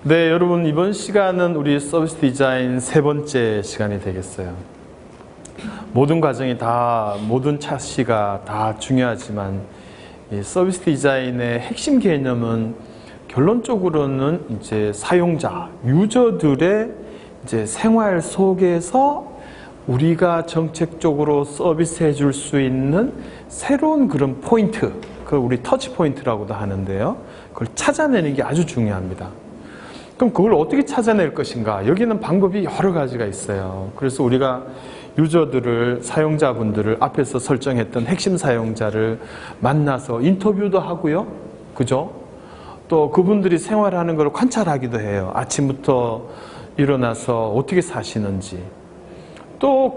네, 여러분 이번 시간은 우리 서비스 디자인 세 번째 시간이 되겠어요. 모든 과정이 다, 모든 차시가 다 중요하지만 이 서비스 디자인의 핵심 개념은 결론적으로는 이제 사용자, 유저들의 이제 생활 속에서 우리가 정책적으로 서비스해 줄 수 있는 새로운 그런 포인트, 그걸 우리 터치 포인트라고도 하는데요. 그걸 찾아내는 게 아주 중요합니다. 그럼 그걸 어떻게 찾아낼 것인가? 여기는 방법이 여러 가지가 있어요. 그래서 우리가 유저들을, 사용자분들을 앞에서 설정했던 핵심 사용자를 만나서 인터뷰도 하고요. 그죠? 또 그분들이 생활하는 걸 관찰하기도 해요. 아침부터 일어나서 어떻게 사시는지. 또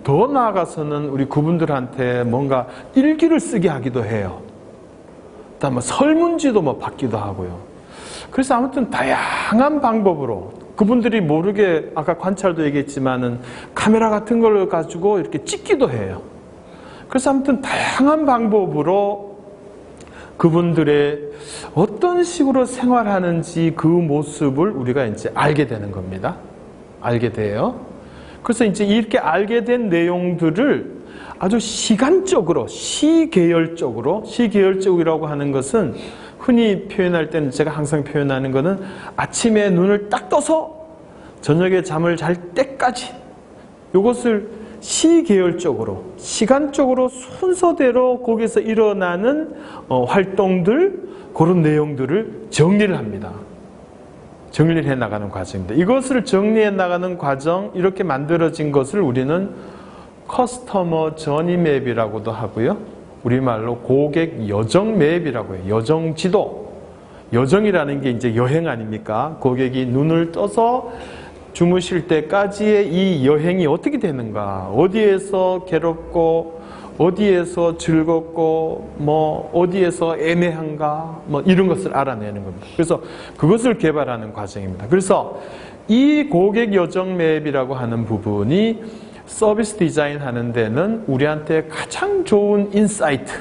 더 나아가서는 우리 그분들한테 뭔가 일기를 쓰게 하기도 해요. 그다음에 설문지도 뭐 받기도 하고요. 그래서 아무튼 다양한 방법으로 그분들이 모르게 아까 관찰도 얘기했지만은 카메라 같은 걸 가지고 이렇게 찍기도 해요. 그래서 아무튼 다양한 방법으로 그분들의 어떤 식으로 생활하는지 그 모습을 우리가 이제 알게 되는 겁니다. 알게 돼요. 그래서 이제 이렇게 알게 된 내용들을 아주 시간적으로, 시계열적이라고 하는 것은 흔히 표현할 때는 제가 항상 표현하는 거는 아침에 눈을 딱 떠서 저녁에 잠을 잘 때까지 이것을 시계열적으로, 시간적으로 순서대로 거기서 일어나는 활동들, 그런 내용들을 정리를 합니다. 정리를 해 나가는 과정입니다. 이것을 정리해 나가는 과정, 이렇게 만들어진 것을 우리는 커스터머 저니 맵이라고도 하고요. 우리말로 고객 여정 맵이라고 해요. 여정 지도. 여정이라는 게 이제 여행 아닙니까? 고객이 눈을 떠서 주무실 때까지의 이 여행이 어떻게 되는가? 어디에서 괴롭고, 어디에서 즐겁고, 뭐, 어디에서 애매한가? 뭐, 이런 것을 알아내는 겁니다. 그래서 그것을 개발하는 과정입니다. 그래서 이 고객 여정 맵이라고 하는 부분이 서비스 디자인 하는 데는 우리한테 가장 좋은 인사이트,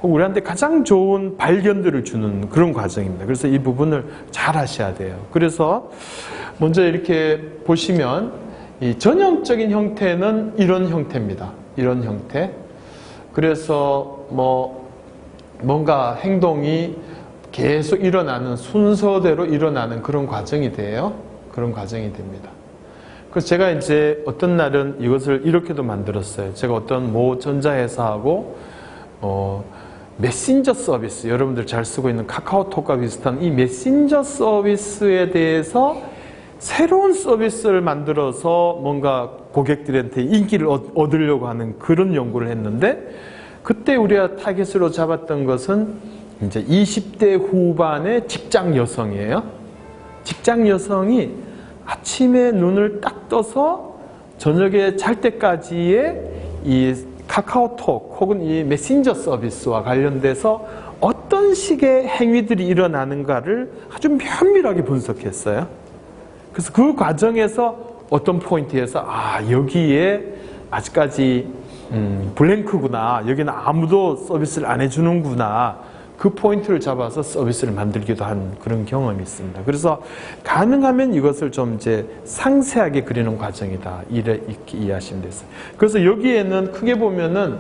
우리한테 가장 좋은 발견들을 주는 그런 과정입니다. 그래서 이 부분을 잘 하셔야 돼요. 그래서 먼저 이렇게 보시면 이 전형적인 형태는 이런 형태입니다. 이런 형태. 그래서 뭔가 행동이 계속 일어나는, 순서대로 일어나는 그런 과정이 돼요. 그런 과정이 됩니다. 그래서 제가 이제 어떤 날은 이것을 이렇게도 만들었어요. 제가 어떤 모 전자회사하고 메신저 서비스, 여러분들 잘 쓰고 있는 카카오톡과 비슷한 이 메신저 서비스에 대해서 새로운 서비스를 만들어서 뭔가 고객들한테 인기를 얻으려고 하는 그런 연구를 했는데, 그때 우리가 타깃으로 잡았던 것은 이제 20대 후반의 직장 여성이에요. 직장 여성이 아침에 눈을 딱 떠서 저녁에 잘 때까지의 이 카카오톡 혹은 이 메신저 서비스와 관련돼서 어떤 식의 행위들이 일어나는가를 아주 면밀하게 분석했어요. 그래서 그 과정에서 어떤 포인트에서 여기에 아직까지 블랭크구나, 여기는 아무도 서비스를 안 해주는구나, 그 포인트를 잡아서 서비스를 만들기도 한 그런 경험이 있습니다. 그래서 가능하면 이것을 좀 이제 상세하게 그리는 과정이다, 이렇게 이해하시면 되겠어요. 그래서 여기에는 크게 보면은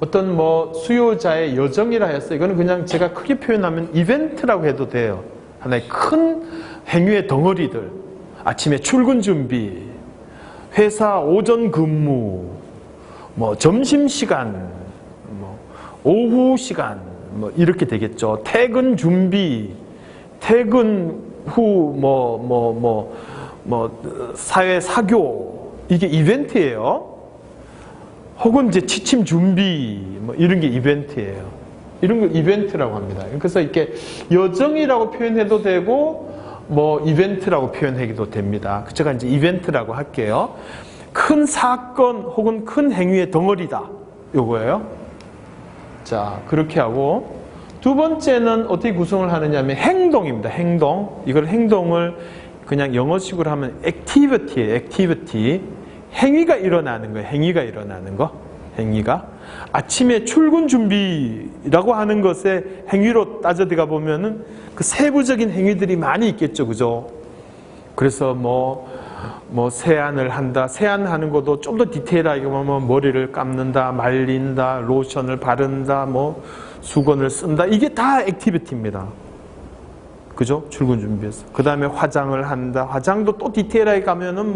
어떤 수요자의 여정이라 해서 이거는 그냥 제가 크게 표현하면 이벤트라고 해도 돼요. 하나의 큰 행위의 덩어리들. 아침에 출근 준비, 회사 오전 근무, 점심시간, 오후 시간, 이렇게 되겠죠. 퇴근 준비, 퇴근 후, 사회 사교, 이게 이벤트예요. 혹은 이제 취침 준비, 이런 게 이벤트예요. 이런 걸 이벤트라고 합니다. 그래서 이렇게 여정이라고 표현해도 되고, 이벤트라고 표현하기도 됩니다. 제가 이제 이벤트라고 할게요. 큰 사건 혹은 큰 행위의 덩어리다, 요거예요. 자, 그렇게 하고, 두 번째는 어떻게 구성을 하느냐 하면 행동입니다. 행동. 이걸 행동을 그냥 영어식으로 하면 액티비티예요. 액티비티. 행위가 일어나는 거예요. 행위가 일어나는 거. 행위가. 아침에 출근 준비라고 하는 것에 행위로 따져 들어가 보면은 그 세부적인 행위들이 많이 있겠죠. 그죠? 그래서 세안을 한다. 세안하는 것도 좀 더 디테일하게 보면 머리를 감는다, 말린다, 로션을 바른다, 수건을 쓴다. 이게 다 액티비티입니다. 그죠? 출근 준비해서. 그 다음에 화장을 한다. 화장도 또 디테일하게 가면은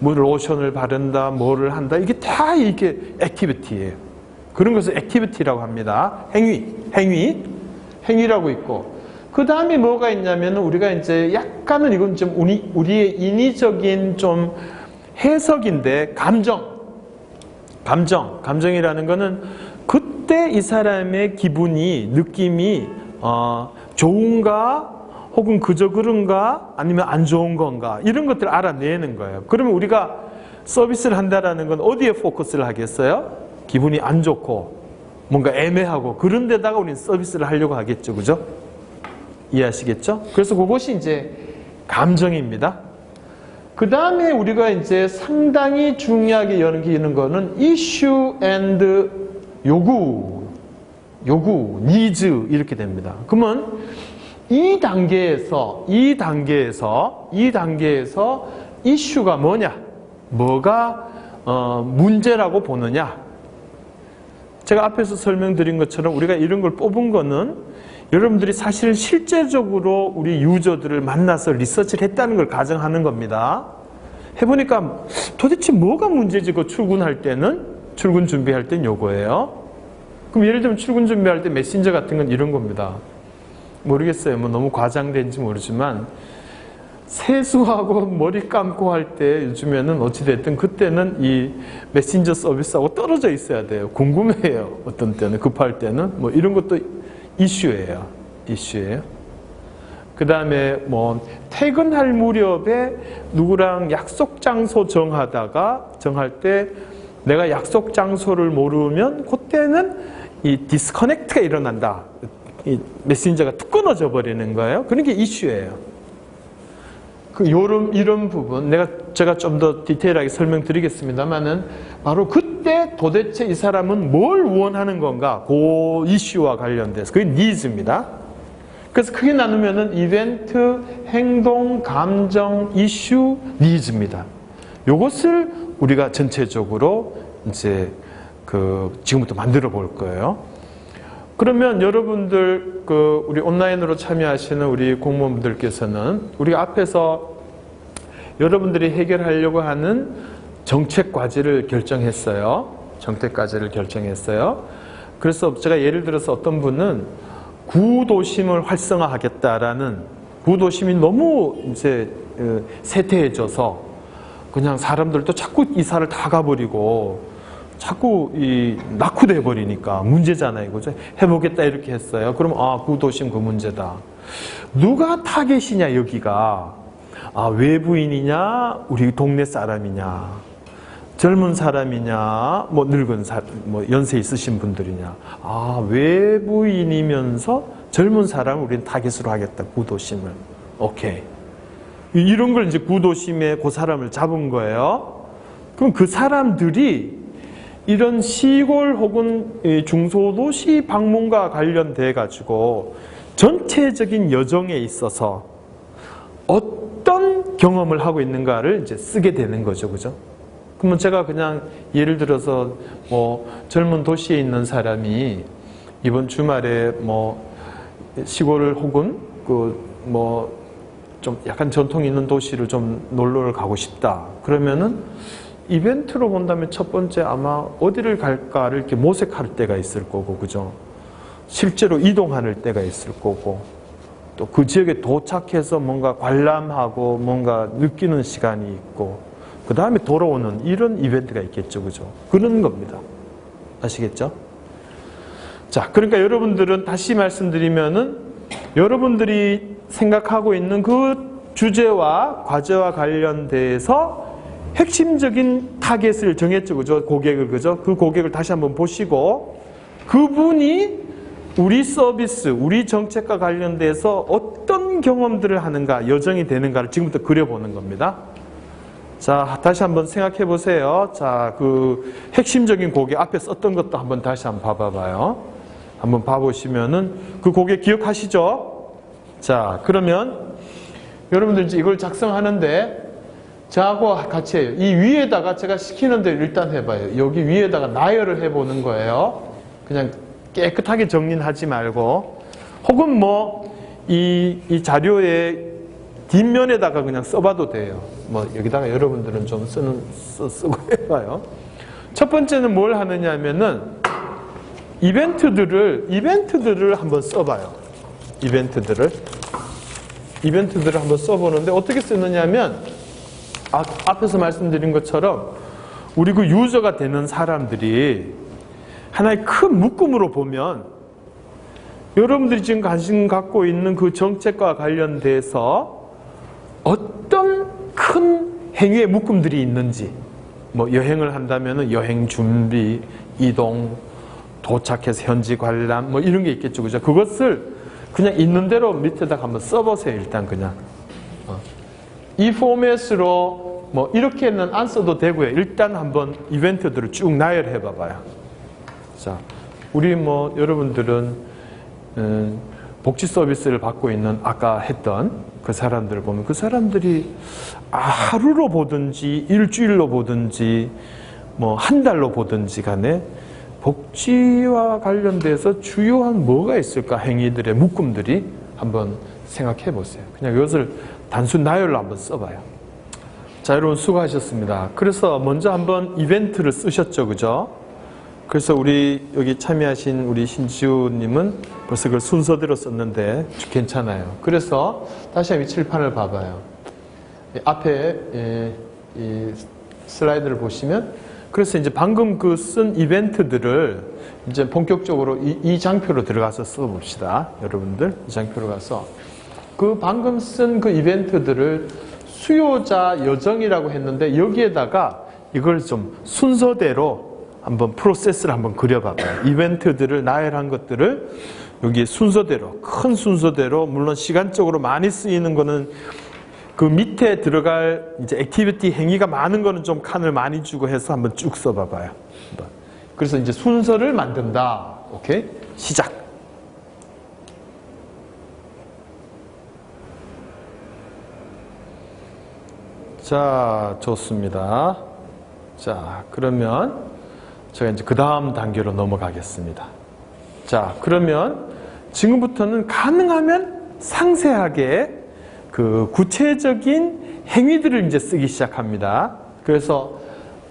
로션을 바른다, 뭐를 한다. 이게 다 이게 액티비티예요. 그런 것을 액티비티라고 합니다. 행위라고 있고. 그 다음에 뭐가 있냐면 우리가 이제 약간은 이건 좀 우리의 인위적인 좀 해석인데 감정이라는 거는 그때 이 사람의 기분이 느낌이 좋은가 혹은 그저 그런가 아니면 안 좋은 건가 이런 것들을 알아내는 거예요. 그러면 우리가 서비스를 한다라는 건 어디에 포커스를 하겠어요? 기분이 안 좋고 뭔가 애매하고 그런 데다가 우리는 서비스를 하려고 하겠죠. 그죠? 이해하시겠죠? 그래서 그것이 이제 감정입니다. 그 다음에 우리가 이제 상당히 중요하게 여기는 거는 issue and 요구, needs 이렇게 됩니다. 그러면 이 단계에서 issue가 뭐냐? 뭐가 문제라고 보느냐? 제가 앞에서 설명드린 것처럼 우리가 이런 걸 뽑은 거는 여러분들이 사실 실제적으로 우리 유저들을 만나서 리서치를 했다는 걸 가정하는 겁니다. 해보니까 도대체 뭐가 문제지? 그 출근 준비할 땐 요거예요. 그럼 예를 들면 출근 준비할 때 메신저 같은 건 이런 겁니다. 모르겠어요. 너무 과장된지 모르지만 세수하고 머리 감고 할 때 요즘에는 어찌됐든 그때는 이 메신저 서비스하고 떨어져 있어야 돼요. 궁금해요. 어떤 때는 급할 때는 이런 것도 이슈예요. 그 다음에 퇴근할 무렵에 누구랑 약속 장소 정할 때 내가 약속 장소를 모르면 그때는 이 디스커넥트가 일어난다. 이 메신저가 툭 끊어져 버리는 거예요. 그런 게 이슈예요. 이런 부분 제가 좀 더 디테일하게 설명드리겠습니다만은 바로 그때 도대체 이 사람은 뭘 원하는 건가? 그 이슈와 관련돼서 그게 니즈입니다. 그래서 크게 나누면은 이벤트, 행동, 감정, 이슈, 니즈입니다. 요것을 우리가 전체적으로 이제 지금부터 만들어 볼 거예요. 그러면 여러분들 우리 온라인으로 참여하시는 우리 공무원분들께서는 우리가 앞에서 여러분들이 해결하려고 하는 정책 과제를 결정했어요. 그래서 제가 예를 들어서 어떤 분은 구도심을 활성화하겠다라는 구도심이 너무 이제 쇠퇴해져서 그냥 사람들도 자꾸 이사를 다 가버리고 자꾸 낙후돼 버리니까 문제잖아요. 그죠? 해보겠다 이렇게 했어요. 그럼 구도심 그 문제다. 누가 타겟이냐 여기가. 외부인이냐 우리 동네 사람이냐 젊은 사람이냐 늙은 연세 있으신 분들이냐. 외부인이면서 젊은 사람을 우리는 타겟으로 하겠다. 구도심을. 오케이. 이런 걸 이제 구도심에 그 사람을 잡은 거예요. 그럼 그 사람들이 이런 시골 혹은 중소도시 방문과 관련돼 가지고 전체적인 여정에 있어서 어떤 경험을 하고 있는가를 이제 쓰게 되는 거죠. 그죠? 그러면 제가 그냥 예를 들어서 젊은 도시에 있는 사람이 이번 주말에 시골 혹은 좀 약간 전통 있는 도시를 좀 놀러를 가고 싶다. 그러면은 이벤트로 본다면 첫 번째 아마 어디를 갈까를 이렇게 모색할 때가 있을 거고, 그죠? 실제로 이동할 때가 있을 거고, 또 그 지역에 도착해서 뭔가 관람하고 뭔가 느끼는 시간이 있고, 그 다음에 돌아오는 이런 이벤트가 있겠죠, 그죠? 그런 겁니다. 아시겠죠? 자, 그러니까 여러분들은 다시 말씀드리면은 여러분들이 생각하고 있는 그 주제와 과제와 관련돼서 핵심적인 타겟을 정했죠. 그죠? 고객을, 그죠? 그 고객을 다시 한번 보시고 그분이 우리 서비스, 우리 정책과 관련돼서 어떤 경험들을 하는가, 여정이 되는가를 지금부터 그려보는 겁니다. 자, 다시 한번 생각해 보세요. 자, 그 핵심적인 고개 앞에 썼던 것도 한번 다시 한번 봐봐요. 한번 봐보시면은 그 고개 기억하시죠? 자, 그러면 여러분들 이제 이걸 작성하는데 저하고 같이 해요. 이 위에다가 제가 시키는 대로 일단 해봐요. 여기 위에다가 나열을 해보는 거예요. 그냥 깨끗하게 정리는 하지 말고, 혹은 뭐 이 자료의 뒷면에다가 그냥 써봐도 돼요. 뭐 여기다가 여러분들은 좀 쓰고 해봐요. 첫 번째는 뭘 하느냐 하면은 이벤트들을 한번 써봐요. 이벤트들을 한번 써보는데 어떻게 쓰느냐 하면 앞에서 말씀드린 것처럼 우리 그 유저가 되는 사람들이 하나의 큰 묶음으로 보면 여러분들이 지금 관심 갖고 있는 그 정책과 관련돼서 어떤 큰 행위의 묶음들이 있는지, 뭐 여행을 한다면 여행 준비, 이동, 도착해서 현지 관람 뭐 이런 게 있겠죠. 그죠? 그것을 그냥 있는 대로 밑에다가 한번 써보세요. 일단 그냥 이 포맷으로 뭐 이렇게는 안 써도 되고요. 일단 한번 이벤트들을 쭉 나열해 봐봐요. 자, 우리 뭐 여러분들은 복지 서비스를 받고 있는 아까 했던 그 사람들을 보면 그 사람들이 하루로 보든지 일주일로 보든지 뭐 한 달로 보든지 간에 복지와 관련돼서 주요한 뭐가 있을까? 행위들의 묶음들이 한번 생각해 보세요. 그냥 이것을 단순 나열로 한번 써봐요. 자, 여러분 수고하셨습니다. 그래서 먼저 한번 이벤트를 쓰셨죠, 그죠? 그래서 우리 여기 참여하신 우리 신지우님은 벌써 그걸 순서대로 썼는데 괜찮아요. 그래서 다시 한번 칠판을 봐봐요. 앞에 이 슬라이드를 보시면 그래서 이제 방금 그 쓴 이벤트들을 이제 본격적으로 이 장표로 들어가서 써봅시다. 여러분들 이 장표로 가서 그 방금 쓴 그 이벤트들을 수요자 여정이라고 했는데 여기에다가 이걸 좀 순서대로 한번 프로세스를 한번 그려봐봐요. 이벤트들을 나열한 것들을 여기 순서대로 큰 순서대로 물론 시간적으로 많이 쓰이는 거는 그 밑에 들어갈 이제 액티비티 행위가 많은 거는 좀 칸을 많이 주고 해서 한번 쭉 써봐봐요. 그래서 이제 순서를 만든다. 오케이? 시작. 자, 좋습니다. 자, 그러면 제가 이제 그 다음 단계로 넘어가겠습니다. 자, 그러면 지금부터는 가능하면 상세하게 그 구체적인 행위들을 이제 쓰기 시작합니다. 그래서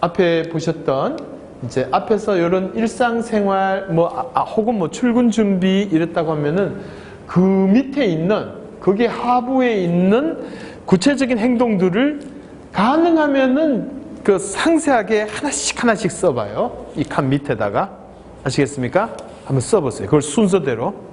앞에 보셨던 이제 앞에서 이런 일상생활 혹은 뭐 출근 준비 이랬다고 하면은 그 밑에 있는 거기 하부에 있는 구체적인 행동들을 가능하면은 그 상세하게 하나씩 써봐요. 이 칸 밑에다가. 아시겠습니까? 한번 써보세요. 그걸 순서대로.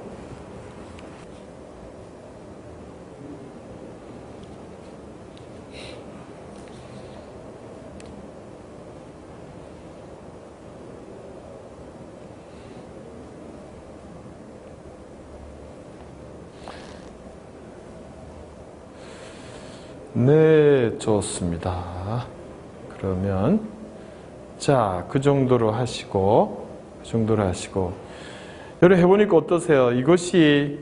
네, 좋습니다. 그러면 자, 그 정도로 하시고 여러분 해보니까 어떠세요? 이것이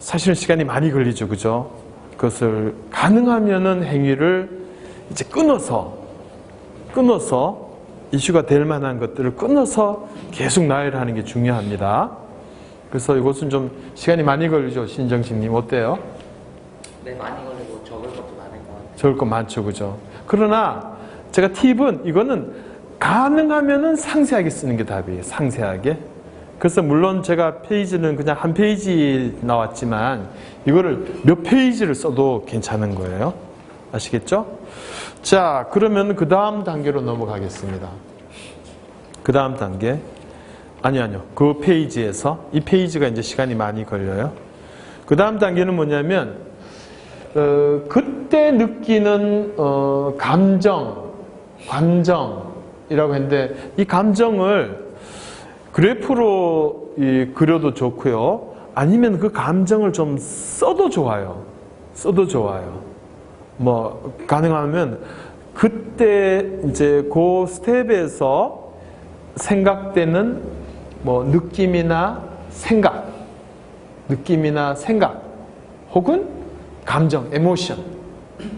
사실 시간이 많이 걸리죠, 그죠? 그것을 가능하면은 행위를 이제 끊어서 이슈가 될 만한 것들을 끊어서 계속 나열하는 게 중요합니다. 그래서 이것은 좀 시간이 많이 걸리죠, 신정식님 어때요? 네, 많이 걸리고 적을 것도 많을 것 같아요. 적을 것 많죠, 그죠? 그러나 제가 팁은 이거는 가능하면은 상세하게 쓰는 게 답이에요. 상세하게. 그래서 물론 제가 페이지는 그냥 한 페이지 나왔지만 이거를 몇 페이지를 써도 괜찮은 거예요. 아시겠죠? 자, 그러면 그 다음 단계로 넘어가겠습니다. 그 다음 단계. 아니요. 그 페이지에서 이 페이지가 이제 시간이 많이 걸려요. 그 다음 단계는 뭐냐면 그때 느끼는 감정이라고 했는데 이 감정을 그래프로 그려도 좋고요. 아니면 그 감정을 좀 써도 좋아요. 뭐 가능하면 그때 이제 그 스텝에서 생각되는 뭐 느낌이나 생각 혹은 감정, 에모션,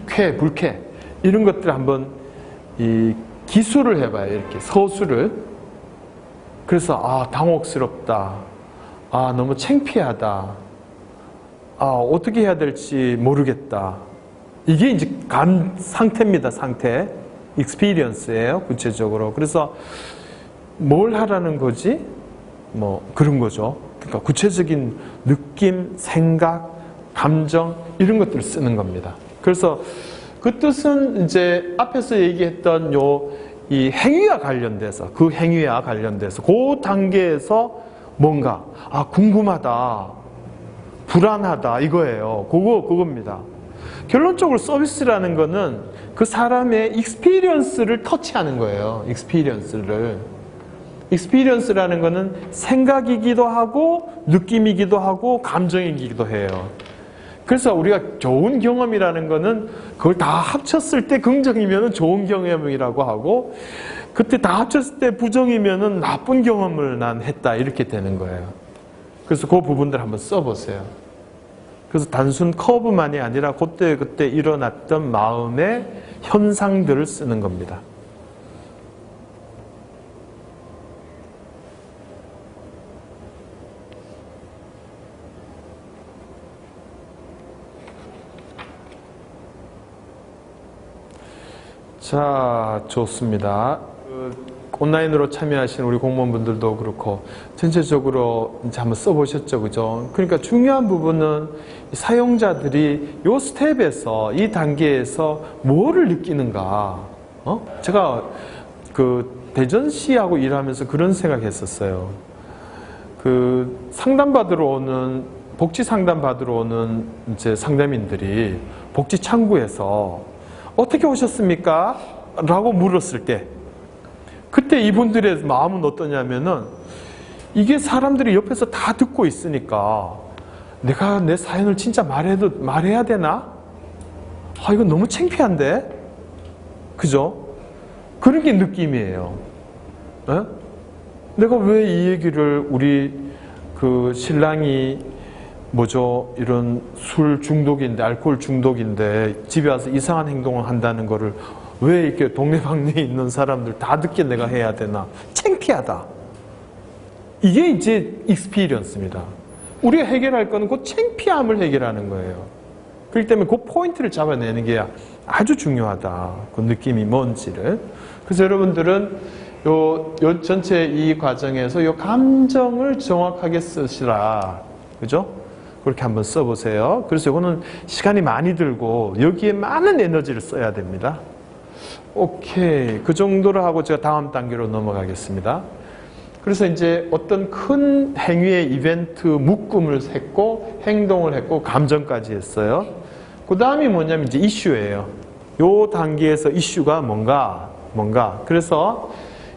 쾌, 불쾌 이런 것들을 한번 이 기술을 해봐요. 이렇게 서술을. 그래서 당혹스럽다. 너무 창피하다. 어떻게 해야 될지 모르겠다. 이게 이제 상태입니다. 상태. experience예요. 구체적으로. 그래서 뭘 하라는 거지? 뭐 그런 거죠. 그러니까 구체적인 느낌, 생각, 감정 이런 것들을 쓰는 겁니다. 그래서 그 뜻은 이제 앞에서 얘기했던 이 행위와 관련돼서 그 단계에서 뭔가 궁금하다, 불안하다 이거예요. 그겁니다. 결론적으로 서비스라는 거는 그 사람의 익스피리언스를 터치하는 거예요. 익스피리언스라는 거는 생각이기도 하고 느낌이기도 하고 감정이기도 해요. 그래서 우리가 좋은 경험이라는 거는 그걸 다 합쳤을 때 긍정이면 좋은 경험이라고 하고 그때 다 합쳤을 때 부정이면 나쁜 경험을 난 했다 이렇게 되는 거예요. 그래서 그 부분들 한번 써보세요. 그래서 단순 커브만이 아니라 그때 일어났던 마음의 현상들을 쓰는 겁니다. 자, 좋습니다. 온라인으로 참여하시는 우리 공무원분들도 그렇고 전체적으로 이제 한번 써보셨죠, 그죠? 그러니까 중요한 부분은 사용자들이 이 스텝에서 이 단계에서 뭐를 느끼는가? 제가 대전시하고 일하면서 그런 생각했었어요. 복지 상담 받으러 오는 이제 상담인들이 복지 창구에서 어떻게 오셨습니까? 라고 물었을 때 그때 이분들의 마음은 어떠냐면은 이게 사람들이 옆에서 다 듣고 있으니까 내가 내 사연을 진짜 말해야 되나? 이거 너무 창피한데? 그죠? 그런 게 느낌이에요. 에? 내가 왜 이 얘기를 우리 신랑이 이런 술 중독인데, 알코올 중독인데 집에 와서 이상한 행동을 한다는 거를 왜 이렇게 동네방네에 있는 사람들 다 듣게 내가 해야 되나? 창피하다. 이게 이제 익스피리언스입니다. 우리가 해결할 거는 그 창피함을 해결하는 거예요. 그렇기 때문에 그 포인트를 잡아내는 게 아주 중요하다. 그 느낌이 뭔지를. 그래서 여러분들은 요 전체 이 과정에서 요 감정을 정확하게 쓰시라. 그죠? 그렇게 한번 써보세요. 그래서 이거는 시간이 많이 들고 여기에 많은 에너지를 써야 됩니다. 오케이. 그 정도로 하고 제가 다음 단계로 넘어가겠습니다. 그래서 이제 어떤 큰 행위의 이벤트 묶음을 했고 행동을 했고 감정까지 했어요. 그 다음이 뭐냐면 이제 이슈예요. 요 단계에서 이슈가 뭔가. 그래서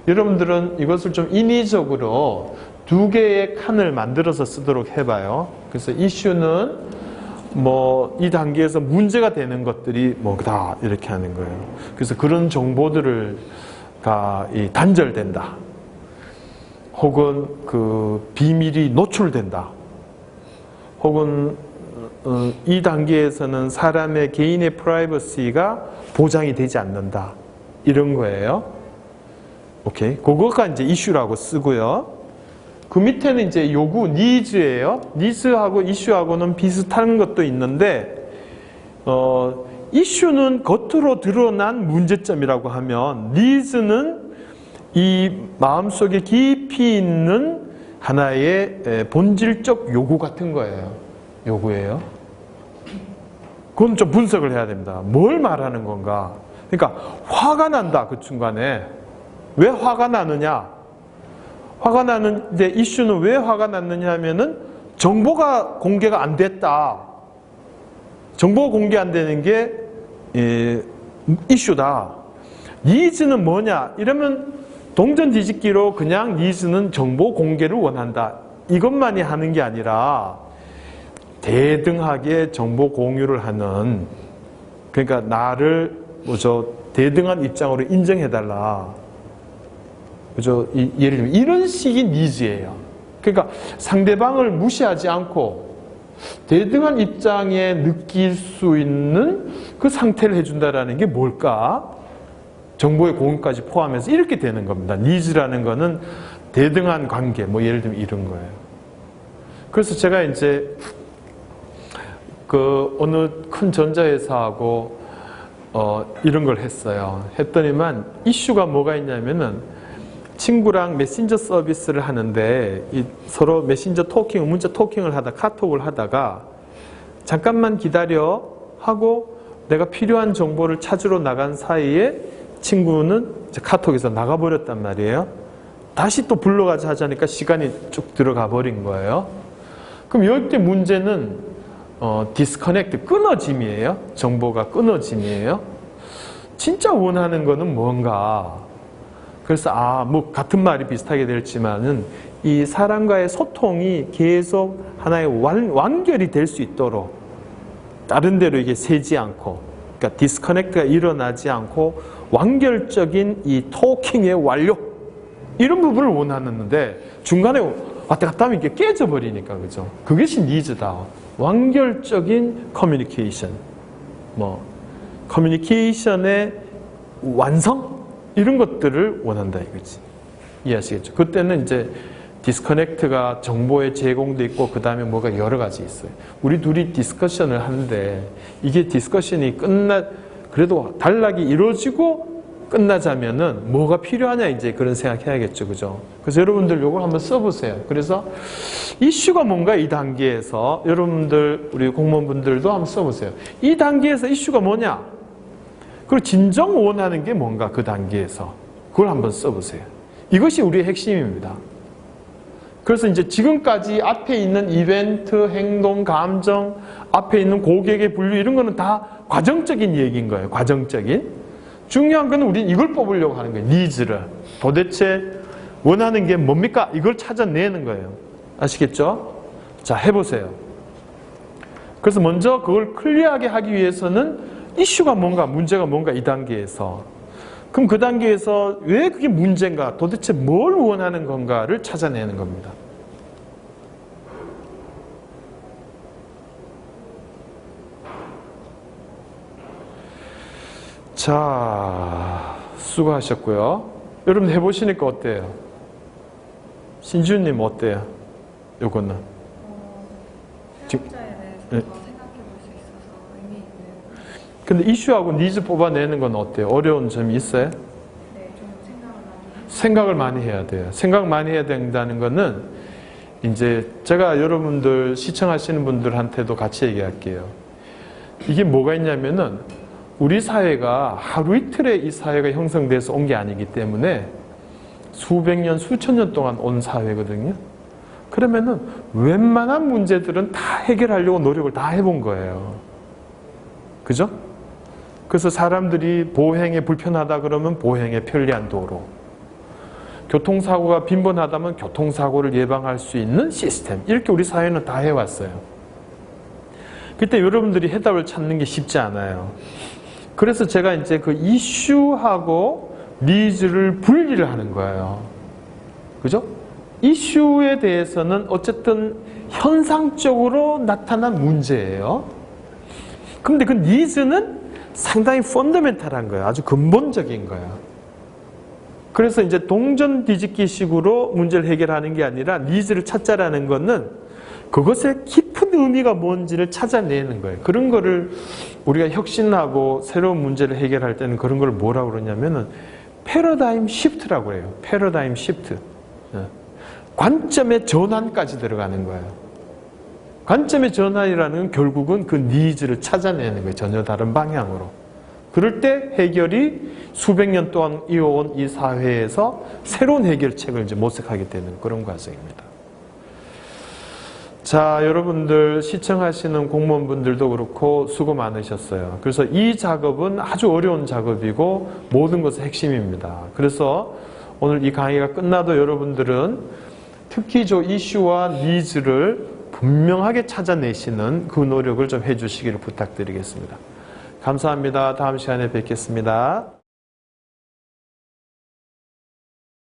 여러분들은 이것을 좀 인위적으로 2개의 칸을 만들어서 쓰도록 해봐요. 그래서 이슈는 이 단계에서 문제가 되는 것들이 뭐다 이렇게 하는 거예요. 그래서 그런 정보들을 단절된다. 혹은 비밀이 노출된다. 혹은 이 단계에서는 사람의 개인의 프라이버시가 보장이 되지 않는다. 이런 거예요. 오케이. 그거가 이제 이슈라고 쓰고요. 그 밑에는 이제 요구, 니즈예요. 니즈하고 이슈하고는 비슷한 것도 있는데, 이슈는 겉으로 드러난 문제점이라고 하면, 니즈는 이 마음속에 깊이 있는 하나의 본질적 요구 같은 거예요. 요구예요. 그건 좀 분석을 해야 됩니다. 뭘 말하는 건가? 그러니까 화가 난다, 그 중간에. 왜 화가 나느냐? 화가 나는데 이슈는 왜 화가 났느냐 하면은 정보가 공개가 안 됐다. 정보가 공개 안 되는 게 이슈다. 니즈는 뭐냐? 이러면 동전 뒤집기로 그냥 니즈는 정보 공개를 원한다. 이것만이 하는 게 아니라 대등하게 정보 공유를 하는, 그러니까 나를 뭐죠 대등한 입장으로 인정해달라. 그죠? 예를 들면 이런 식의 니즈예요. 그러니까 상대방을 무시하지 않고 대등한 입장에 느낄 수 있는 그 상태를 해준다라는 게 뭘까? 정보의 공유까지 포함해서 이렇게 되는 겁니다. 니즈라는 거는 대등한 관계, 뭐 예를 들면 이런 거예요. 그래서 제가 이제 그 어느 큰 전자회사하고 이런 걸 했어요. 했더니만 이슈가 뭐가 있냐면은 친구랑 메신저 서비스를 하는데 서로 메신저 토킹, 문자 토킹을 하다 카톡을 하다가 잠깐만 기다려 하고 내가 필요한 정보를 찾으러 나간 사이에 친구는 이제 카톡에서 나가버렸단 말이에요. 다시 또 불러가자 하자니까 시간이 쭉 들어가 버린 거예요. 그럼 이때 문제는 디스커넥트, 끊어짐이에요. 정보가 끊어짐이에요. 진짜 원하는 거는 뭔가. 그래서 뭐 같은 말이 비슷하게 될지만은 이 사람과의 소통이 계속 하나의 완결이 될 수 있도록 다른 데로 이게 새지 않고, 그러니까 디스커넥트가 일어나지 않고 완결적인 이 토킹의 완료, 이런 부분을 원하는데 중간에 왔다 갔다 하면 이게 깨져버리니까, 그죠? 그것이 니즈다. 완결적인 커뮤니케이션, 커뮤니케이션의 완성, 이런 것들을 원한다 이거지. 이해하시겠죠? 그때는 이제 디스커넥트가 정보의 제공도 있고 그 다음에 뭐가 여러 가지 있어요. 우리 둘이 디스커션을 하는데 이게 디스커션이 그래도 단락이 이루어지고 끝나자면은 뭐가 필요하냐 이제 그런 생각해야겠죠. 그죠? 그래서 여러분들 요걸 한번 써보세요. 그래서 이슈가 뭔가 이 단계에서 여러분들 우리 공무원분들도 한번 써보세요. 이 단계에서 이슈가 뭐냐? 그리고 진정 원하는 게 뭔가 그 단계에서 그걸 한번 써보세요. 이것이 우리의 핵심입니다. 그래서 이제 지금까지 앞에 있는 이벤트, 행동, 감정, 앞에 있는 고객의 분류 이런 거는 다 과정적인 얘기인 거예요. 과정적인. 중요한 거는 우리는 이걸 뽑으려고 하는 거예요. 니즈를. 도대체 원하는 게 뭡니까? 이걸 찾아내는 거예요. 아시겠죠? 자, 해보세요. 그래서 먼저 그걸 클리어하게 하기 위해서는 이슈가 뭔가, 문제가 뭔가 이 단계에서. 그럼 그 단계에서 왜 그게 문제인가, 도대체 뭘 원하는 건가를 찾아내는 겁니다. 자, 수고하셨고요. 여러분 해보시니까 어때요? 신주님 어때요? 요거는? 사용자에 대해서 더 생각해 볼 수 있어서 의미 있는. 근데 이슈하고 니즈 뽑아내는 건 어때요? 어려운 점이 있어요? 네, 좀 생각을 많이 해야 돼요. 생각 많이 해야 된다는 거는 이제 제가 여러분들 시청하시는 분들한테도 같이 얘기할게요. 이게 뭐가 있냐면은 우리 사회가 하루 이틀에 이 사회가 형성돼서 온 게 아니기 때문에 수백 년, 수천 년 동안 온 사회거든요. 그러면은 웬만한 문제들은 다 해결하려고 노력을 다 해본 거예요. 그죠? 그래서 사람들이 보행에 불편하다 그러면 보행에 편리한 도로, 교통사고가 빈번하다면 교통사고를 예방할 수 있는 시스템, 이렇게 우리 사회는 다 해왔어요. 그때 여러분들이 해답을 찾는 게 쉽지 않아요. 그래서 제가 이제 그 이슈하고 니즈를 분리를 하는 거예요. 그죠? 이슈에 대해서는 어쨌든 현상적으로 나타난 문제예요. 그런데 그 니즈는 상당히 펀더멘탈한 거예요. 아주 근본적인 거예요. 그래서 이제 동전 뒤집기 식으로 문제를 해결하는 게 아니라 니즈를 찾자라는 거는 그것의 깊은 의미가 뭔지를 찾아내는 거예요. 그런 거를 우리가 혁신하고 새로운 문제를 해결할 때는 그런 걸 뭐라고 그러냐면은 패러다임 시프트라고 해요. 패러다임 시프트. 관점의 전환까지 들어가는 거예요. 관점의 전환이라는 건 결국은 그 니즈를 찾아내는 거예요. 전혀 다른 방향으로. 그럴 때 해결이 수백 년 동안 이어온 이 사회에서 새로운 해결책을 이제 모색하게 되는 그런 과정입니다. 자, 여러분들 시청하시는 공무원분들도 그렇고 수고 많으셨어요. 그래서 이 작업은 아주 어려운 작업이고 모든 것의 핵심입니다. 그래서 오늘 이 강의가 끝나도 여러분들은 특히 저 이슈와 니즈를 분명하게 찾아내시는 그 노력을 좀 해주시기를 부탁드리겠습니다. 감사합니다. 다음 시간에 뵙겠습니다.